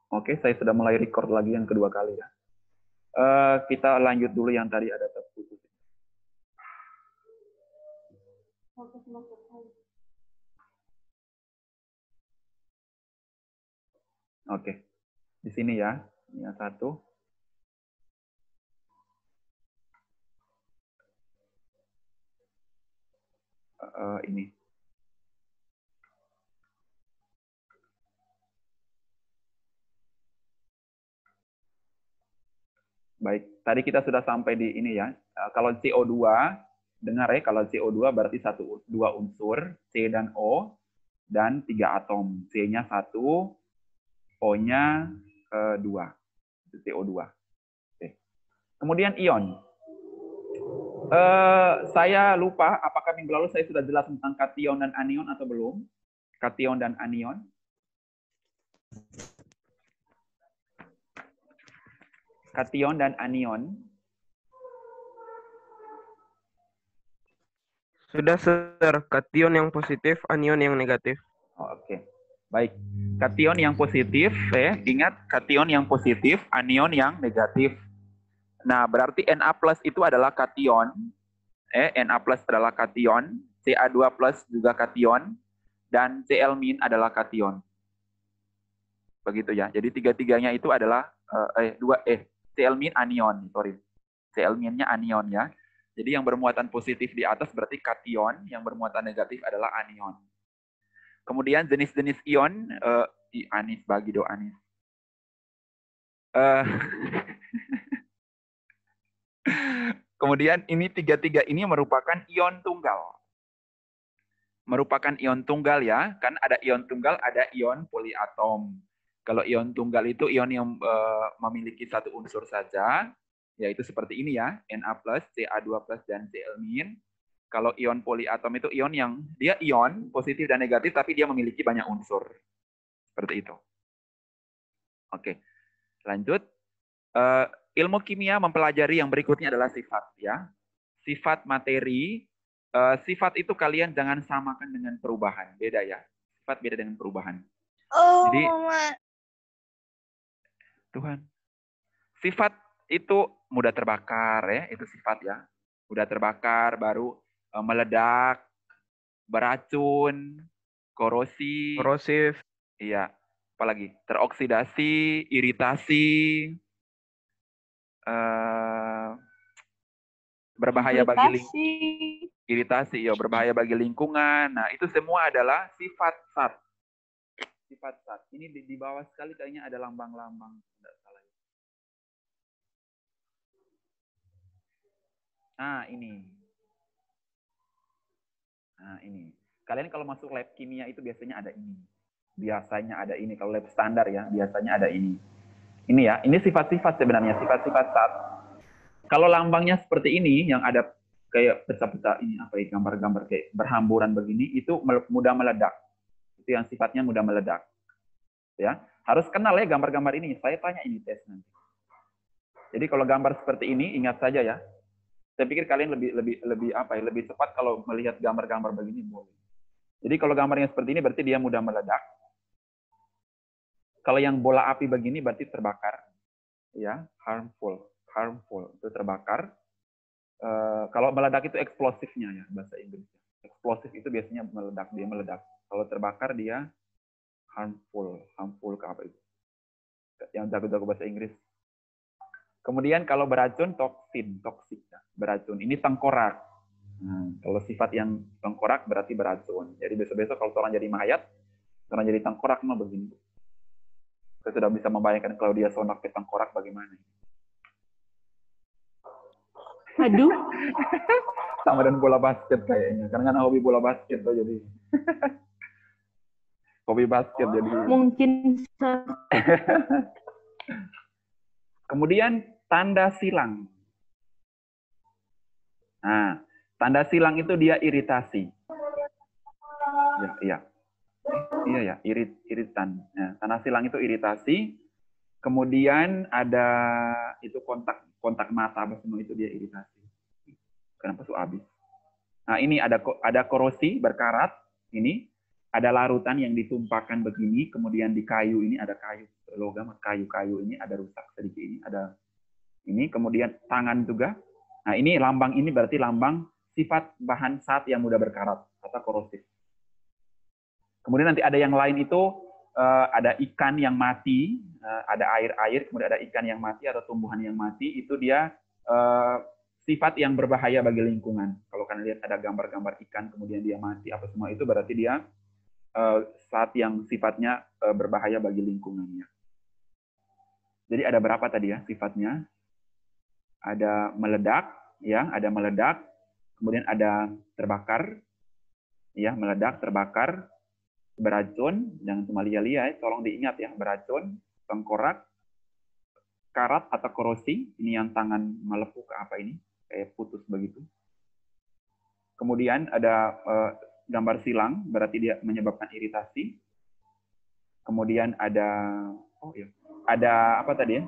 Oke, saya sudah mulai record lagi yang kedua kali ya. Kita lanjut dulu yang tadi ada terputus. Oke, di sini ya, ini yang satu. Ini. Baik, tadi kita sudah sampai di ini ya. Kalau CO2, dengar ya, kalau CO2 berarti dua unsur, C dan O, dan 3 atom. C-nya 1, O-nya 2. Itu CO2. Oke. Kemudian ion. Saya lupa apakah minggu lalu saya sudah jelas tentang kation dan anion atau belum? Kation dan anion. Kation dan anion. Sudah, Sir. Kation yang positif, anion yang negatif. Oke. Baik. Kation yang positif, ingat kation yang positif, anion yang negatif. Nah, berarti Na+ itu adalah kation. Na+ adalah kation, Ca2+ juga kation, dan Cl- adalah kation. Begitu ya. Jadi tiga-tiganya itu adalah Cl- anion, sorry. Cl-nya anion ya. Jadi yang bermuatan positif di atas berarti kation, yang bermuatan negatif adalah anion. Kemudian jenis-jenis ion, Anis bagi do Anis. Kemudian ini tiga-tiga ini merupakan ion tunggal. Merupakan ion tunggal ya, kan ada ion tunggal, ada ion poliatom. Kalau ion tunggal itu ion yang memiliki satu unsur saja, yaitu seperti ini ya, Na+, Ca2+, dan Cl-. Kalau ion poliatom itu ion yang dia ion positif dan negatif, tapi dia memiliki banyak unsur. Seperti itu. Oke, lanjut. Ilmu kimia mempelajari yang berikutnya adalah sifat ya. Sifat materi. Sifat itu kalian jangan samakan dengan perubahan, beda ya. Sifat beda dengan perubahan. Jadi Tuhan, sifat itu mudah terbakar ya, itu sifat ya. Mudah terbakar, baru meledak, beracun, korosif, iya, apalagi teroksidasi, iritasi, berbahaya bagi iritasi, ya, berbahaya bagi lingkungan. Nah, itu semua adalah sifat zat. Sifat zat. Ini di bawah sekali kayaknya ada lambang-lambang. Tidak salah. Nah, ini. Nah, ini. Kalian kalau masuk lab kimia itu biasanya ada ini. Biasanya ada ini. Kalau lab standar ya, biasanya ada ini. Ini ya, ini sifat-sifat sebenarnya, sifat-sifat zat. Kalau lambangnya seperti ini, yang ada kayak pecah-pecah ini, apa ya, gambar-gambar kayak berhamburan begini, itu mudah meledak. Itu yang sifatnya mudah meledak. Ya, harus kenal ya gambar-gambar ini. Saya tanya ini tes nanti. Jadi kalau gambar seperti ini, ingat saja ya. Saya pikir kalian lebih cepat kalau melihat gambar-gambar begini. Jadi kalau gambarnya seperti ini berarti dia mudah meledak. Kalau yang bola api begini berarti terbakar. Ya, harmful itu terbakar. Kalau meledak itu eksplosifnya ya bahasa Inggris. Eksplosif itu biasanya meledak, dia meledak. Kalau terbakar dia harmful ke apa itu? Yang jago-jago bahasa Inggris. Kemudian kalau beracun toksik ya. Beracun. Ini tengkorak. Nah, kalau sifat yang tengkorak berarti beracun. Jadi besok-besok kalau orang jadi mayat, orang jadi tengkorak mah begini. Saya sudah bisa membayangkan kalau dia sonak ke tengkorak bagaimana. Aduh. Sama dengan bola basket kayaknya. Karena kan hobi bola basket tuh jadi. Hobi basket jadi. Mungkin. Kemudian tanda silang. Nah, tanda silang itu dia iritasi. Iya ya, iritan. Nah, tanda silang itu iritasi. Kemudian ada itu kontak mata apa semua itu dia iritasi. Kenapa su habis? Nah, ini ada korosi berkarat ini. ada larutan yang ditumpahkan begini, kemudian di kayu ini ada kayu logam, kayu ini ada rusak sedikit ini, ada ini, kemudian tangan juga. Nah, ini lambang ini berarti lambang sifat bahan zat yang mudah berkarat atau korosif. Kemudian nanti ada yang lain itu ada ikan yang mati, ada air, kemudian ada ikan yang mati atau tumbuhan yang mati, itu dia sifat yang berbahaya bagi lingkungan. Kalau kalian lihat ada gambar-gambar ikan kemudian dia mati apa semua itu berarti dia zat yang sifatnya berbahaya bagi lingkungannya. Jadi ada berapa tadi ya sifatnya? Ada meledak, ya, ada meledak, kemudian ada terbakar, ya, meledak, terbakar, beracun, jangan cuma lia-lia, tolong diingat ya, beracun, tengkorak, karat atau korosi, ini yang tangan melepuh ke apa ini, kayak putus begitu. Kemudian ada gambar silang, berarti dia menyebabkan iritasi. Kemudian ada, ada apa tadi ya?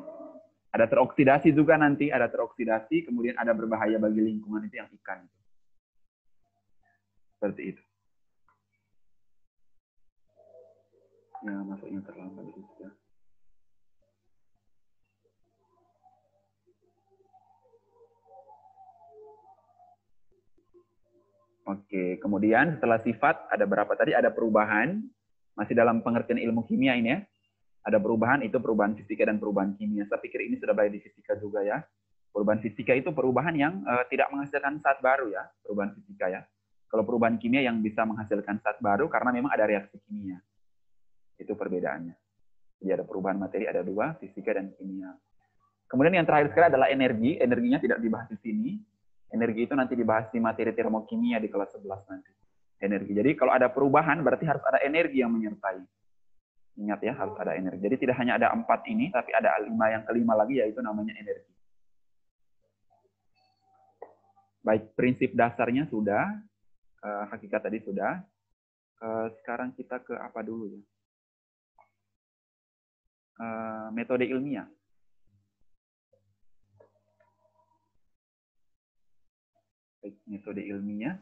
Ada teroksidasi juga nanti, ada teroksidasi, kemudian ada berbahaya bagi lingkungan itu yang ikan. Seperti itu. Ya, masuknya terlambat itu sudah. Oke, kemudian setelah sifat ada berapa tadi? Ada perubahan, masih dalam pengertian ilmu kimia ini ya. Ada perubahan, itu perubahan fisika dan perubahan kimia. Saya pikir ini sudah belajar di fisika juga ya. Perubahan fisika itu perubahan yang tidak menghasilkan zat baru ya, perubahan fisika ya. Kalau perubahan kimia yang bisa menghasilkan zat baru karena memang ada reaksi kimia. Itu perbedaannya. Jadi ada perubahan materi, ada dua, fisika dan kimia. Kemudian yang terakhir sekali adalah energi. Energinya tidak dibahas di sini. Energi itu nanti dibahas di materi termokimia di kelas 11 nanti. Energi. Jadi kalau ada perubahan berarti harus ada energi yang menyertai. Ingat ya, harus ada energi. Jadi tidak hanya ada 4 ini, tapi ada 5 yang kelima lagi, yaitu namanya energi. Baik, prinsip dasarnya sudah, hakikat tadi sudah. Sekarang kita ke apa dulu ya? Metode ilmiah. Baik, metode ilmiah.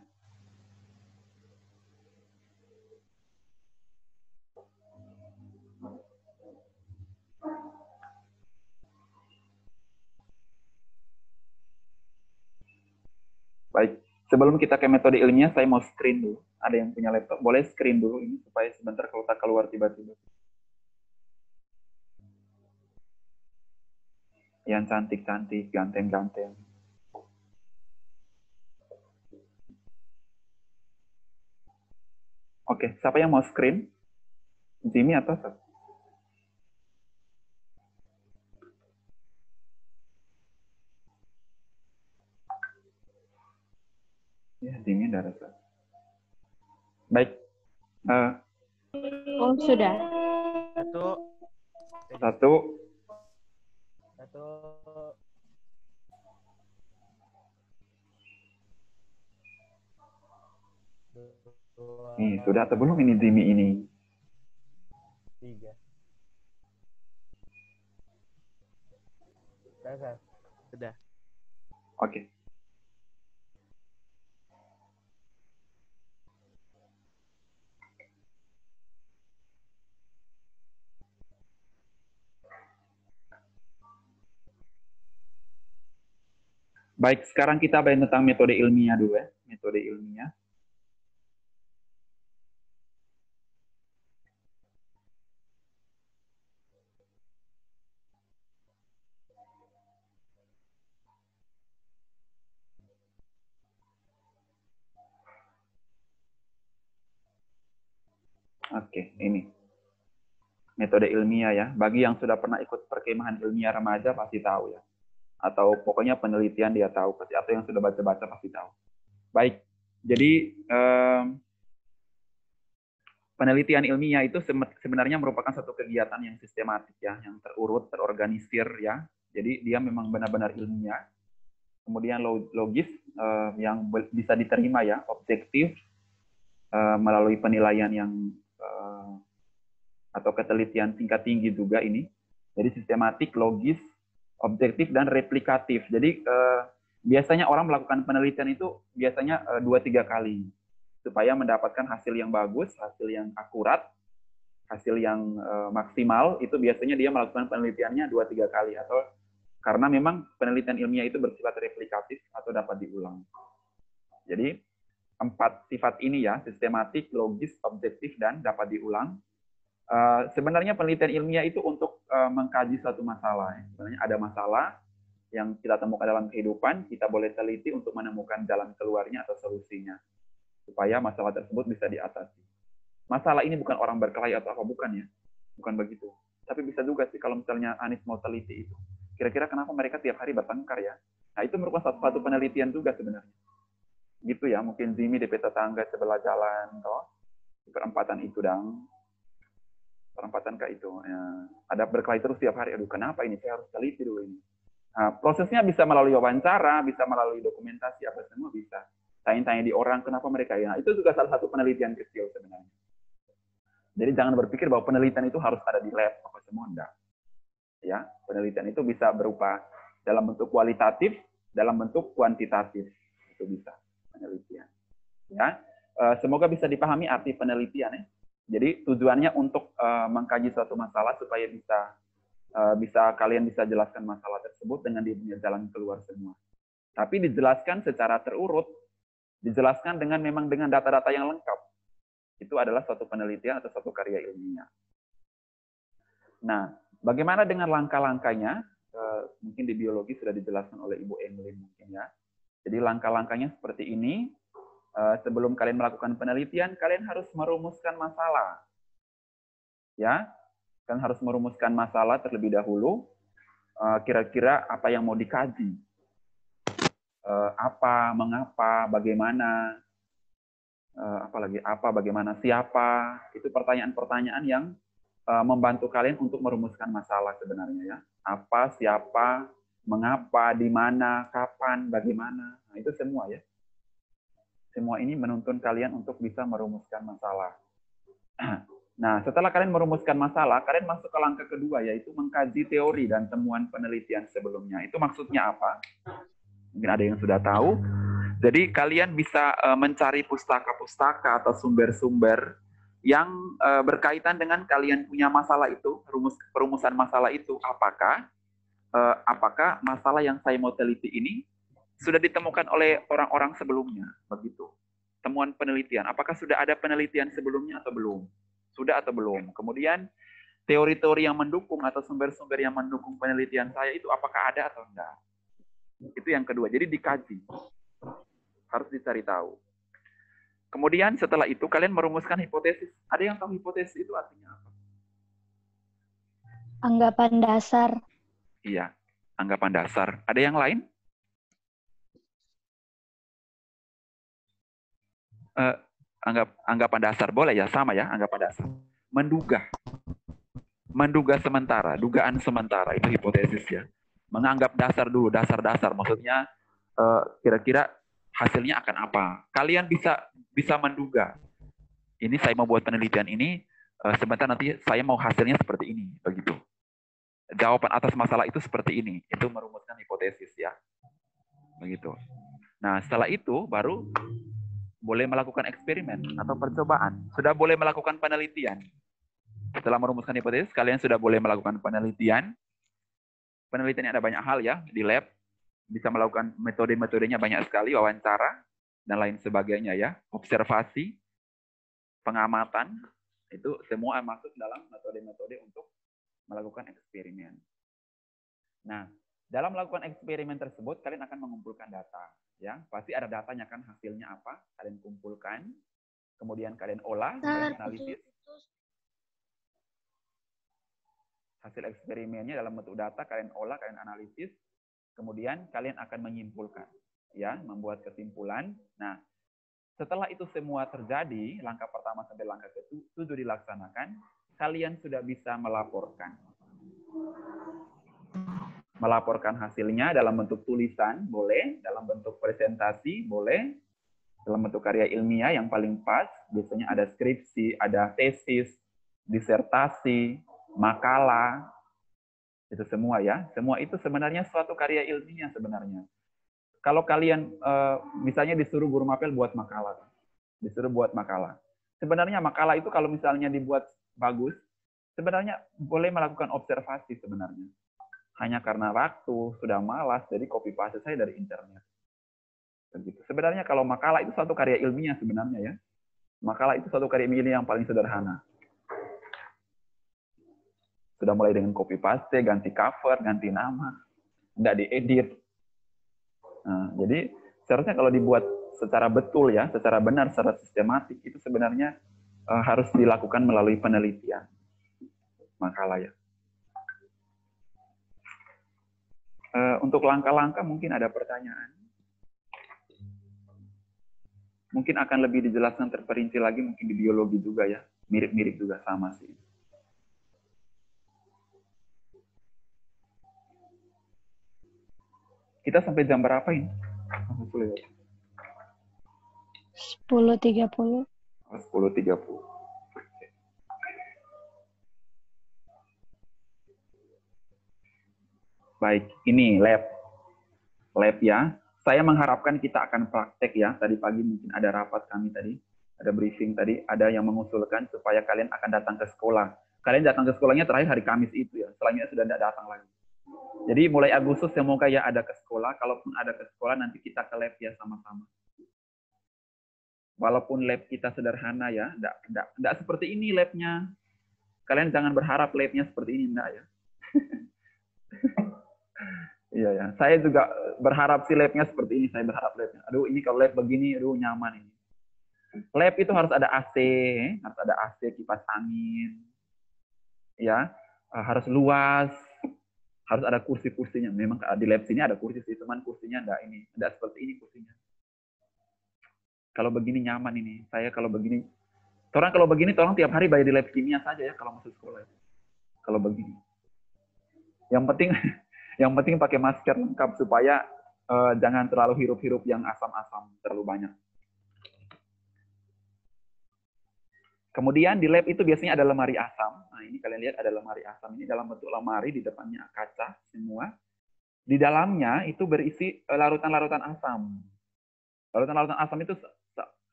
Baik, sebelum kita ke metode ilmiah, saya mau screen dulu. Ada yang punya laptop, boleh screen dulu ini supaya sebentar kalau tak keluar tiba-tiba. Yang cantik-cantik, ganteng-ganteng. Oke, siapa yang mau screen? Jimmy atau siapa? Ya, Jimmy udah rasa. Baik. Oh, sudah. Satu. Nih, sudah atau belum ini Jimmy ini? 3. Sudah. Oke. Baik, sekarang kita bahas tentang metode ilmiah dulu ya. Metode ilmiah. Oke, ini. Metode ilmiah ya. Bagi yang sudah pernah ikut perkemahan ilmiah remaja pasti tahu ya. Atau pokoknya penelitian dia tahu pasti, atau yang sudah baca-baca pasti tahu. Baik, jadi penelitian ilmiah itu sebenarnya merupakan satu kegiatan yang sistematik ya, yang terurut, terorganisir ya. Jadi dia memang benar-benar ilmiah, kemudian logis, yang bisa diterima ya, objektif, melalui penilaian yang atau ketelitian tingkat tinggi juga ini. Jadi sistematik, logis, objektif, dan replikatif. Jadi biasanya orang melakukan penelitian itu biasanya 2-3 kali. supaya mendapatkan hasil yang bagus, hasil yang akurat, hasil yang maksimal, itu biasanya dia melakukan penelitiannya 2-3 kali, atau karena memang penelitian ilmiah itu bersifat replikatif atau dapat diulang. Jadi 4 sifat ini ya, sistematik, logis, objektif, dan dapat diulang. Sebenarnya penelitian ilmiah itu untuk mengkaji suatu masalah. Sebenarnya ada masalah yang kita temukan dalam kehidupan, kita boleh teliti untuk menemukan jalan keluarnya atau solusinya, supaya masalah tersebut bisa diatasi. Masalah ini bukan orang berkelahi atau apa, bukan ya, bukan begitu. Tapi bisa juga sih kalau misalnya Anies mau teliti itu. Kira-kira kenapa mereka tiap hari bertengkar ya? Nah, itu merupakan satu penelitian juga sebenarnya. Gitu ya, mungkin Zimi DP tetangga sebelah jalan, toh, di perempatan itu dong. Perempatan kayak itu. Ya. Ada berkelahi terus tiap hari. Aduh, kenapa ini? Saya harus teliti dulu ini. Nah, prosesnya bisa melalui wawancara, bisa melalui dokumentasi, apa semua bisa. Tanya-tanya di orang, kenapa mereka ya. Itu juga salah satu penelitian kecil sebenarnya. Jadi jangan berpikir bahwa penelitian itu harus ada di lab, apa semua, enggak. Ya, penelitian itu bisa berupa dalam bentuk kualitatif, dalam bentuk kuantitatif. Itu bisa penelitian. Ya, semoga bisa dipahami arti penelitian ya. Jadi tujuannya untuk mengkaji suatu masalah supaya bisa kalian bisa jelaskan masalah tersebut dengan punya jalan keluar semua. Tapi dijelaskan secara terurut, dijelaskan memang dengan data-data yang lengkap. Itu adalah suatu penelitian atau suatu karya ilmiah. Nah, bagaimana dengan langkah-langkahnya? Mungkin di biologi sudah dijelaskan oleh Ibu Emily mungkin ya. Jadi langkah-langkahnya seperti ini. Sebelum kalian melakukan penelitian, kalian harus merumuskan masalah. Ya, kalian harus merumuskan masalah terlebih dahulu. Kira-kira apa yang mau dikaji? Apa, mengapa, bagaimana, apalagi apa, bagaimana, siapa? Itu pertanyaan-pertanyaan yang membantu kalian untuk merumuskan masalah sebenarnya ya. Apa, siapa, mengapa, di mana, kapan, bagaimana. Nah, itu semua ya. Semua ini menuntun kalian untuk bisa merumuskan masalah. Nah, setelah kalian merumuskan masalah, kalian masuk ke langkah kedua, yaitu mengkaji teori dan temuan penelitian sebelumnya. Itu maksudnya apa? Mungkin ada yang sudah tahu. Jadi, kalian bisa mencari pustaka-pustaka atau sumber-sumber yang berkaitan dengan kalian punya masalah itu, perumusan masalah itu. Apakah masalah yang saya mau teliti ini sudah ditemukan oleh orang-orang sebelumnya, begitu. Temuan penelitian, apakah sudah ada penelitian sebelumnya atau belum? Sudah atau belum? Kemudian teori-teori yang mendukung atau sumber-sumber yang mendukung penelitian saya itu apakah ada atau enggak? Itu yang kedua. Jadi dikaji, harus dicari tahu. Kemudian setelah itu kalian merumuskan hipotesis. Ada yang tahu hipotesis itu artinya apa? Anggapan dasar. Iya, anggapan dasar. Ada yang lain? Anggapan dasar boleh ya, sama ya, anggapan dasar. Menduga sementara, dugaan sementara, itu hipotesis ya. Menganggap dasar dulu, dasar-dasar, maksudnya kira-kira hasilnya akan apa. Kalian bisa menduga, ini saya mau buat penelitian ini, sebentar nanti saya mau hasilnya seperti ini, begitu. Jawaban atas masalah itu seperti ini, itu merumuskan hipotesis ya, begitu. Nah, setelah itu baru boleh melakukan eksperimen atau percobaan. Sudah boleh melakukan penelitian. Setelah merumuskan hipotesis, kalian sudah boleh melakukan penelitian. Penelitian ada banyak hal ya di lab. Bisa melakukan metode-metodenya banyak sekali, wawancara dan lain sebagainya ya. Observasi, pengamatan, itu semua masuk dalam metode-metode untuk melakukan eksperimen. Nah, dalam melakukan eksperimen tersebut, kalian akan mengumpulkan data. Ya, pasti ada datanya kan, hasilnya apa, kalian kumpulkan, kemudian kalian olah, kalian analisis. Hasil eksperimennya dalam bentuk data, kalian olah, kalian analisis, kemudian kalian akan menyimpulkan, ya, membuat kesimpulan. Nah, setelah itu semua terjadi, langkah pertama sampai langkah ke-7 dilaksanakan, kalian sudah bisa melaporkan. Melaporkan hasilnya dalam bentuk tulisan, boleh. Dalam bentuk presentasi, boleh. Dalam bentuk karya ilmiah yang paling pas, biasanya ada skripsi, ada tesis, disertasi, makalah, itu semua ya. Semua itu sebenarnya suatu karya ilmiah sebenarnya. Kalau kalian misalnya disuruh guru mapel buat makalah, Disuruh buat makalah. Sebenarnya makalah itu kalau misalnya dibuat bagus, sebenarnya boleh melakukan observasi sebenarnya. Hanya karena waktu, sudah malas, jadi copy paste saya dari internet. Begitu. Sebenarnya kalau makalah itu suatu karya ilmiah sebenarnya ya. Makalah itu suatu karya ilmiah yang paling sederhana. Sudah mulai dengan copy paste, ganti cover, ganti nama, nggak diedit. Nah, jadi seharusnya kalau dibuat secara betul ya, secara benar, secara sistematik itu sebenarnya harus dilakukan melalui penelitian makalah ya. Untuk langkah-langkah mungkin ada pertanyaan. Mungkin akan lebih dijelaskan terperinci lagi mungkin di biologi juga ya, mirip-mirip juga sama sih. Kita sampai jam berapa ini? 10.30. 10.30. Baik, ini lab ya. Saya mengharapkan kita akan praktek ya. Tadi pagi mungkin ada rapat kami tadi, ada briefing tadi, ada yang mengusulkan supaya kalian akan datang ke sekolah. Kalian datang ke sekolahnya terakhir hari Kamis itu ya. Setelahnya sudah tidak datang lagi. Jadi mulai Agustus semoga ya ada ke sekolah. Kalaupun ada ke sekolah nanti kita ke lab ya sama-sama. Walaupun lab kita sederhana ya, tidak seperti ini labnya. Kalian jangan berharap labnya seperti ini, enggak ya. Iya ya, saya juga berharap si labnya seperti ini. Saya berharap labnya. Aduh, ini kalau lab begini, aduh nyaman ini. Lab itu harus ada AC, kipas angin, ya, harus luas, harus ada kursi-kursinya. Memang di lab sini ada kursi sih, cuman kursinya enggak seperti ini kursinya. Kalau begini nyaman ini. Saya kalau begini, orang tiap hari bayar di lab kimia saja ya kalau masuk sekolah. Kalau begini. Yang penting pakai masker lengkap supaya jangan terlalu hirup-hirup yang asam-asam terlalu banyak. Kemudian di lab itu biasanya ada lemari asam. Nah, ini kalian lihat ada lemari asam. Ini dalam bentuk lemari, di depannya kaca semua. Di dalamnya itu berisi larutan-larutan asam. Larutan-larutan asam itu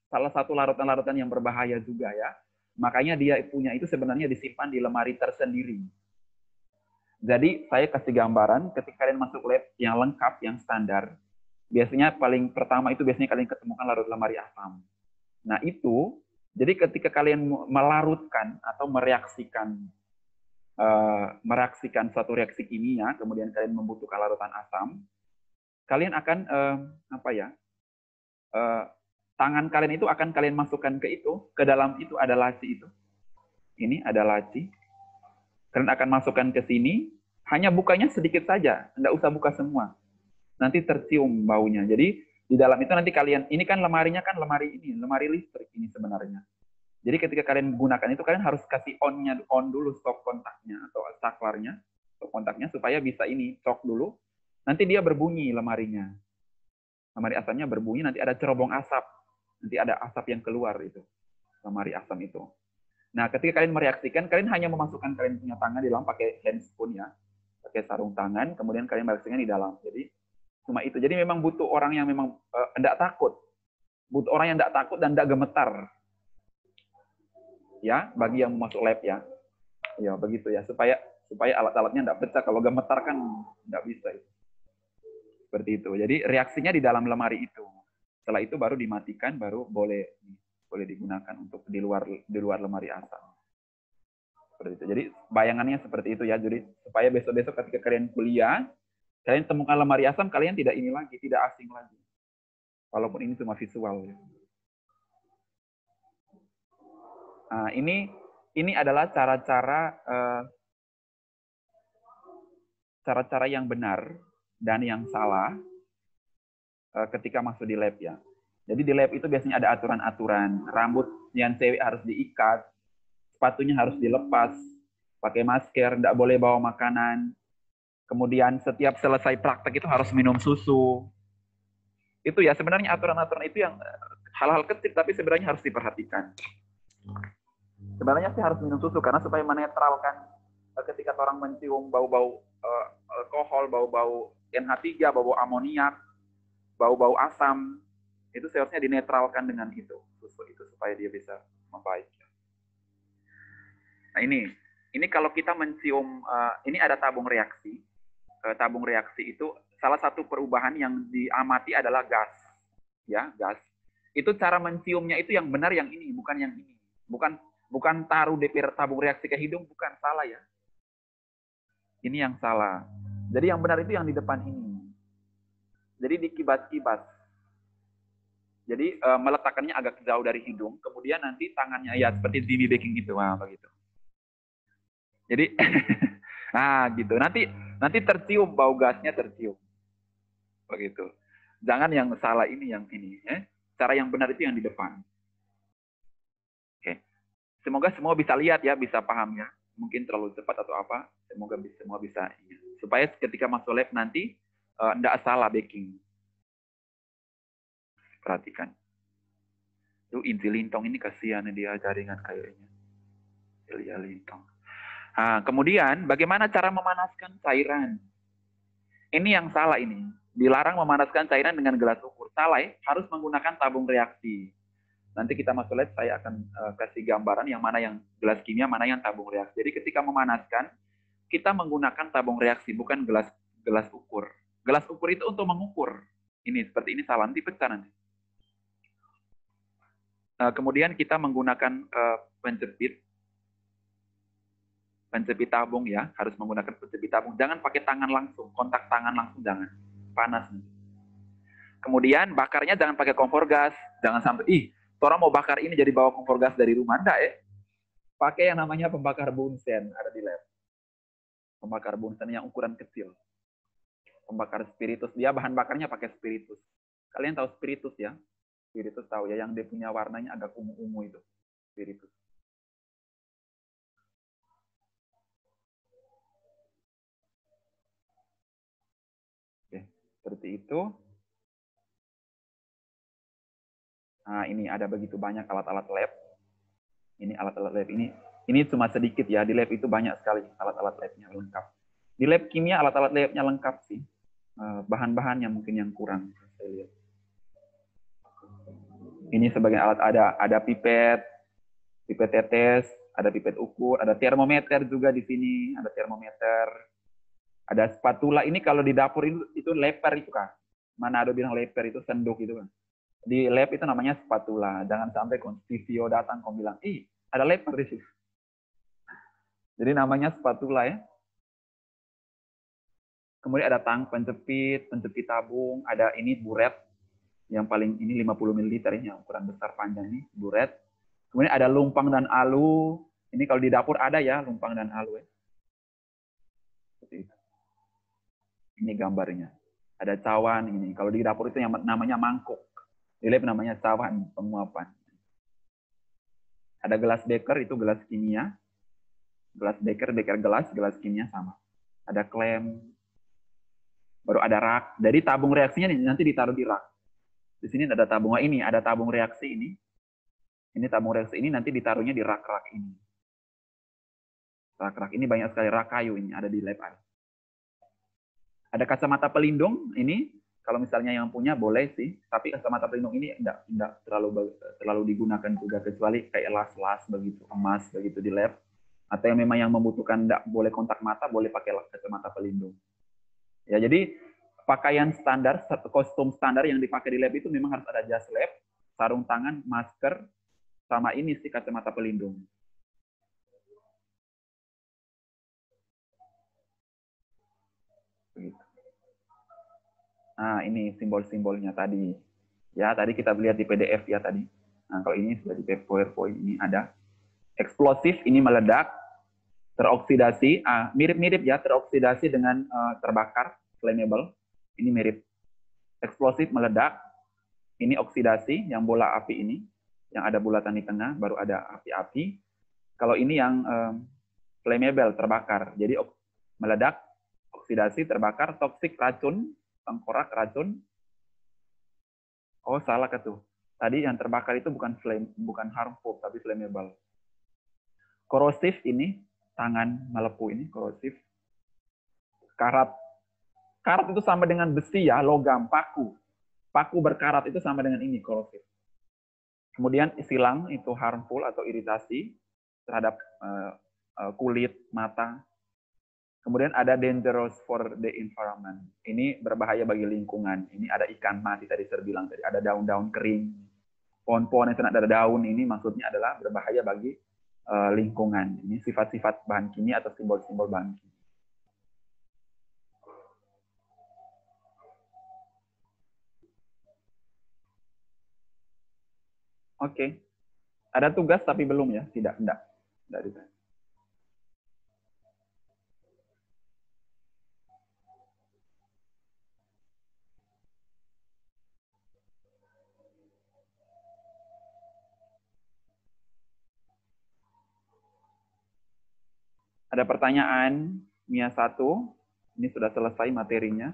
salah satu larutan-larutan yang berbahaya juga ya. Makanya dia punya itu sebenarnya disimpan di lemari tersendiri. Jadi saya kasih gambaran ketika kalian masuk lab yang lengkap, yang standar, biasanya paling pertama itu biasanya kalian ketemukan larut lemari asam. Nah itu, jadi ketika kalian melarutkan atau mereaksikan suatu reaksi kimia, kemudian kalian membutuhkan larutan asam, kalian akan tangan kalian itu akan kalian masukkan ke dalam itu ada laci itu. Ini ada laci. Kalian akan masukkan ke sini, hanya bukanya sedikit saja, tidak usah buka semua. Nanti tercium baunya. Jadi di dalam itu nanti kalian, ini kan lemarinya kan lemari listrik ini sebenarnya. Jadi ketika kalian menggunakan itu, kalian harus kasih on dulu stop kontaknya atau saklarnya, stop kontaknya supaya bisa ini cok dulu. Nanti dia berbunyi lemarinya. Lemari asamnya berbunyi, nanti ada cerobong asap. Nanti ada asap yang keluar itu, lemari asam itu. Nah, ketika kalian mereaksikan, kalian hanya memasukkan kalian punya tangan di dalam pakai handspoon ya, pakai sarung tangan, kemudian kalian mereaksikan di dalam. Jadi cuma itu. Jadi memang butuh orang yang memang tidak takut, butuh orang yang tidak takut dan tidak gemetar. Ya, bagi yang masuk lab ya, ya begitu ya, supaya alat-alatnya tidak pecah. Kalau gemetar kan tidak bisa. Seperti itu. Jadi reaksinya di dalam lemari itu. Setelah itu baru dimatikan, baru boleh digunakan untuk di luar lemari asam. Seperti itu. Jadi bayangannya seperti itu ya. Jadi supaya besok-besok ketika kalian kuliah, kalian temukan lemari asam, kalian tidak ini lagi, tidak asing lagi. Walaupun ini cuma visual. Nah, ini adalah cara-cara yang benar dan yang salah ketika masuk di lab ya. Jadi di lab itu biasanya ada aturan-aturan. Rambut yang cewek harus diikat, sepatunya harus dilepas, pakai masker, tidak boleh bawa makanan. Kemudian setiap selesai praktek itu harus minum susu. Itu ya sebenarnya aturan-aturan itu yang hal-hal kecil tapi sebenarnya harus diperhatikan. Sebenarnya sih harus minum susu karena supaya menetralkan ketika orang mencium bau-bau alkohol, bau-bau NH3, bau-bau amoniak, bau-bau asam. Itu seharusnya dinetralkan dengan itu, susu itu supaya dia bisa membaik. Nah ini kalau kita mencium, ini ada tabung reaksi. Tabung reaksi itu salah satu perubahan yang diamati adalah gas, ya gas. Itu cara menciumnya itu yang benar yang ini, bukan yang ini, bukan taruh DPR tabung reaksi ke hidung, bukan, salah ya. Ini yang salah. Jadi yang benar itu yang di depan ini. Jadi dikibat-kibat. Jadi meletakkannya agak jauh dari hidung, kemudian nanti tangannya ya seperti Jimmy baking gitu, wah begitu. Jadi, nah gitu. Nanti tercium, bau gasnya tercium, begitu. Jangan yang salah ini, yang ini. Cara yang benar itu yang di depan. Oke. Semoga semua bisa lihat ya, bisa paham ya. Mungkin terlalu cepat atau apa. Semoga semua bisa. Supaya ketika masuk lab nanti tidak salah baking. Perhatikan. Itu Inti Lintong ini kasihan dia jaringan kayaknya. Ilya Lintong. Nah, kemudian bagaimana cara memanaskan cairan? Ini yang salah ini. Dilarang memanaskan cairan dengan gelas ukur. Salah ya, harus menggunakan tabung reaksi. Nanti kita masuk lab, saya akan kasih gambaran yang mana yang gelas kimia, mana yang tabung reaksi. Jadi ketika memanaskan, kita menggunakan tabung reaksi, bukan gelas ukur. Gelas ukur itu untuk mengukur. Ini seperti ini salah, nanti pecah nanti. Kemudian kita menggunakan penjepit tabung ya, harus menggunakan penjepit tabung. Jangan pakai tangan langsung, kontak tangan langsung jangan, panas. Kemudian bakarnya jangan pakai kompor gas, jangan sampai orang mau bakar ini jadi bawa kompor gas dari rumah, enggak ya. Pakai yang namanya pembakar bunsen, ada di lab. Pembakar bunsen yang ukuran kecil. Pembakar spiritus, dia bahan bakarnya pakai spiritus. Kalian tahu spiritus ya? Spiritus tahu ya, yang dia punya warnanya agak ungu-ungu itu, spiritus. Oke, seperti itu. Nah, ini ada begitu banyak alat-alat lab. Ini alat-alat lab ini cuma sedikit ya. Di lab itu banyak sekali alat-alat labnya lengkap. Di lab kimia alat-alat labnya lengkap sih. Bahan-bahannya mungkin yang kurang saya lihat. Ini sebagai alat ada pipet tetes, ada pipet ukur, ada termometer juga di sini, ada termometer. Ada spatula, ini kalau di dapur itu leper itu kan. Mana ada bilang leper itu sendok itu kan. Di lab itu namanya spatula. Jangan sampai Constitio datang kau bilang, ada leper di situ. Jadi namanya spatula ya. Kemudian ada tang penjepit tabung, ada ini buret yang paling ini 50 ml ya, yang ukuran besar panjang ini, buret. Kemudian ada lumpang dan alu. Ini kalau di dapur ada ya, lumpang dan alu ya. Seperti itu. Ini gambarnya. Ada cawan ini. Kalau di dapur itu yang namanya mangkuk. Di lab namanya cawan penguapan. Ada gelas beker, itu gelas kimia. Gelas beker gelas kimia sama. Ada klem. Baru ada rak. Jadi tabung reaksinya nanti ditaruh di rak. Di sini ada tabung ini, ada tabung reaksi ini. Ini tabung reaksi ini nanti ditaruhnya di rak-rak ini. Rak-rak ini banyak sekali rak kayu ini ada di lab. Ada kacamata pelindung ini, kalau misalnya yang punya boleh sih, tapi kacamata pelindung ini tidak terlalu digunakan juga, kecuali kayak las-las begitu, emas begitu di lab, atau yang memang yang membutuhkan tidak boleh kontak mata, boleh pakai kacamata pelindung. Ya, jadi pakaian standar, kostum standar yang dipakai di lab itu memang harus ada jas lab, sarung tangan, masker, sama ini sih kacamata pelindung. Nah, ini simbol-simbolnya tadi. Ya, tadi kita lihat di PDF ya tadi. Nah, kalau ini sudah di PowerPoint, ini ada. Eksplosif, ini meledak. Teroksidasi, mirip-mirip ya, teroksidasi dengan terbakar, flammable. Ini mirip. Eksplosif, meledak. Ini oksidasi, yang bola api ini. Yang ada bulatan di tengah, baru ada api-api. Kalau ini yang flammable, terbakar. Jadi meledak, oksidasi, terbakar, toksik, racun, tengkorak, racun. Oh, salah ke tuh. Tadi yang terbakar itu bukan harmful, tapi flammable. Korosif ini, tangan melepuh ini, korosif. Karat. Karat itu sama dengan besi ya, logam, paku. Paku berkarat itu sama dengan ini, korosif. Kemudian silang itu harmful atau iritasi terhadap kulit, mata. Kemudian ada dangerous for the environment. Ini berbahaya bagi lingkungan. Ini ada ikan mati tadi saya bilang tadi, ada daun-daun kering. Pohon-pohon yang tidak ada daun ini maksudnya adalah berbahaya bagi lingkungan. Ini sifat-sifat bahan kimia atau simbol-simbol bahan kimia. Oke. Ada tugas tapi belum ya? Tidak, enggak. Enggak ditanya. Ada pertanyaan, Mia 1. Ini sudah selesai materinya.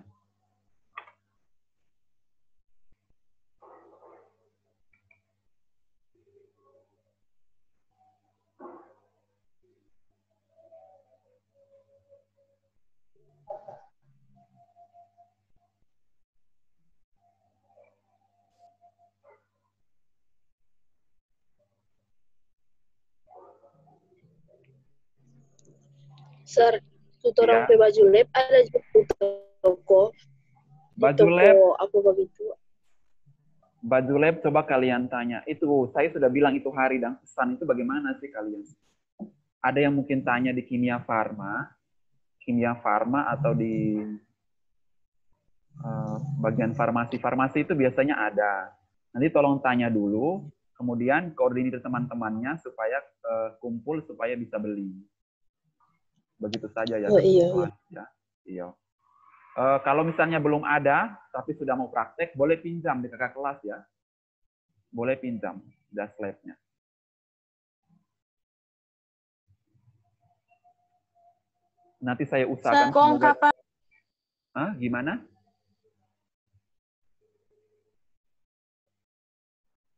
Sir, tutorial Ya. baju lab ada juga di toko. Di Baju toko lab, apa begitu? baju lab coba kalian tanya. Itu saya sudah bilang itu hari dan pesan itu bagaimana sih kalian? Ada yang mungkin tanya di kimia farma atau di bagian farmasi itu biasanya ada. Nanti tolong tanya dulu, kemudian koordinir teman-temannya supaya kumpul supaya bisa beli. Begitu saja ya. Oh, iya. Ya. Iya. Kalau misalnya belum ada, tapi sudah mau praktek, boleh pinjam di kakak kelas ya. Boleh pinjam das lab-nya. Nanti saya usahakan semoga... Gimana?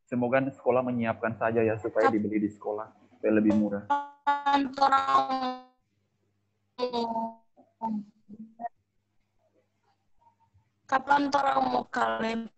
Semoga sekolah menyiapkan saja ya, supaya dibeli di sekolah. Supaya lebih murah. Kapan orang mau kalian